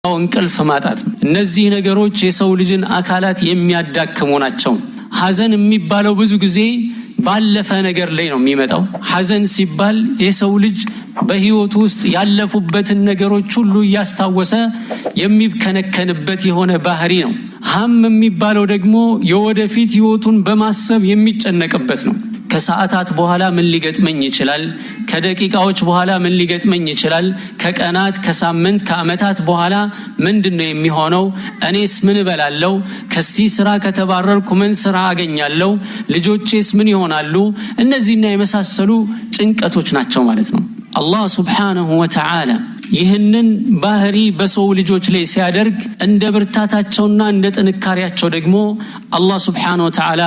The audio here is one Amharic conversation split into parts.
እንቅልፍ ማጣት እነዚህ ነገሮች የሰው ልጅን አካላት የሚያዳክሙ ናቸው። ሐዘን የሚባለው ብዙ ጊዜ ባለፈ ነገር ላይ ነው የሚመጣው። ሐዘን ሲባል የሰው ልጅ በህይወቱ ውስጥ ያለፉበትን ነገሮች ሁሉ ያስታወሰ የሚከነከንበት የሆነ ባህሪ ነው። ሀም የሚባለው ደግሞ የወደፊት ህይወቱን በማሰብ የሚጨነቅበት ነው። ከሰዓታት በኋላ ምን ሊገጥመኝ ይችላል? ከደቂቃዎች በኋላ ምን ሊገጥመኝ ይችላል? ከቀናት፣ ከሳምንት፣ ከአመታት በኋላ ምንድነው የሚሆነው? እኔስ ምን እበላለሁ? ከስቲ ስራ ከተባረርኩ ምን ስራ አገኛለሁ? ልጆቼስ ምን ይሆናሉ? እነዚህና የመሳሰሉ ጭንቀቶች ናቸው ማለት ነው። አላህ ሱብሓነሁ ወተዓላ ይህንን ባህሪ በሰው ልጆች ላይ ሲያደርግ እንደ ብርታታቸውና እንደ ጥንካሬያቸው ደግሞ አላህ ሱብሓነሁ ወተዓላ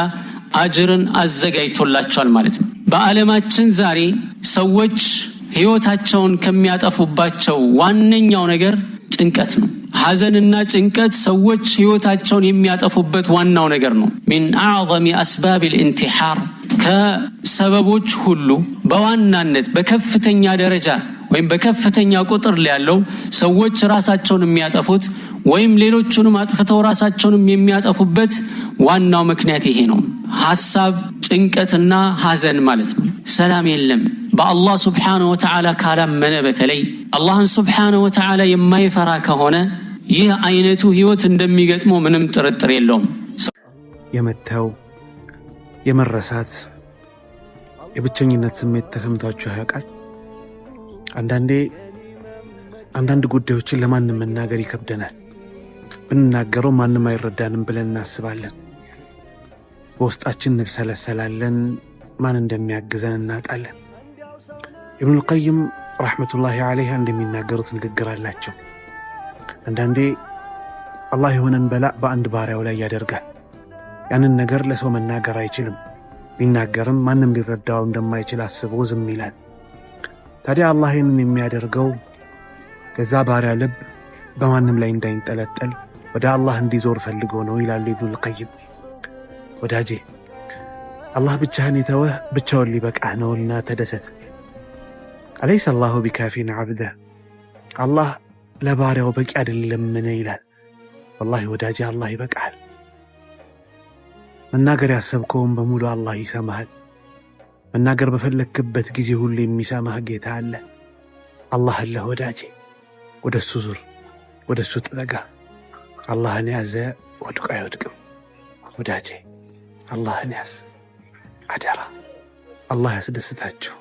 አጅርን አዘጋጅቶላቸዋል ማለት ነው። በዓለማችን ዛሬ ሰዎች ህይወታቸውን ከሚያጠፉባቸው ዋነኛው ነገር ጭንቀት ነው። ሐዘንና ጭንቀት ሰዎች ህይወታቸውን የሚያጠፉበት ዋናው ነገር ነው። من اعظم اسباب الانتحار ከሰበቦች ሁሉ በዋናነት በከፍተኛ ደረጃ ወይም በከፍተኛ ቁጥር ላይ ያለው ሰዎች ራሳቸውን የሚያጠፉት ወይም ሌሎቹንም አጥፍተው ራሳቸውን የሚያጠፉበት ዋናው ምክንያት ይሄ ነው። ሐሳብ፣ ጭንቀትና ሐዘን ማለት ነው። ሰላም የለም። በአላህ Subhanahu Wa Ta'ala ካላመነ በተለይ አላህን Subhanahu Wa Ta'ala የማይፈራ ከሆነ ይህ አይነቱ ህይወት እንደሚገጥመው ምንም ጥርጥር የለውም። የመተው የመረሳት የብቸኝነት ስሜት ተሰምቷችሁ ያውቃል? አንዳንድ ጉዳዮችን ለማንም መናገር ይከብደናል። ብንናገረው ማንም አይረዳንም ብለን እናስባለን። በውስጣችን እንብሰለሰላለን። ማን እንደሚያግዘን እናጣለን። ኢብኑል ቀይም ረሕመቱላሂ ዐለይሂ እንደሚናገሩት ንግግር አላቸው። አንዳንዴ አላህ የሆነን በላእ በአንድ ባሪያው ላይ ያደርጋል። ያንን ነገር ለሰው መናገር አይችልም። ቢናገርም ማንም ሊረዳው እንደማይችል አስቦ ዝም ይላል። ታዲያ አላህ ይህንን የሚያደርገው ከዛ ባሪያ ልብ በማንም ላይ እንዳይንጠለጠል ወደ አላህ እንዲዞር ፈልጎ ነው ይላሉ ኢብኑል ቀይም። ወዳጄ አላህ ብቻህን የተወህ ብቻውን ሊበቃህ ነውና ተደሰት። አለይሰ አላሁ ቢካፊን ዐብደህ፣ አላህ ለባሪያው በቂ አይደለምን ይላል። ወላሂ ወዳጄ አላህ ይበቃሃል። መናገር ያሰብከውን በሙሉ አላህ ይሰማሃል። መናገር በፈለክበት ጊዜ ሁሉ የሚሰማህ ጌታ አለ። አላህ አለ ወዳጄ። ወደሱ ዙር፣ ወደሱ ተጠጋ። አላህን ያዘ ወድቆ አይወድቅም። ወዳጄ አላህን ያዝ አደራ። አላህ ያስደስታችሁ።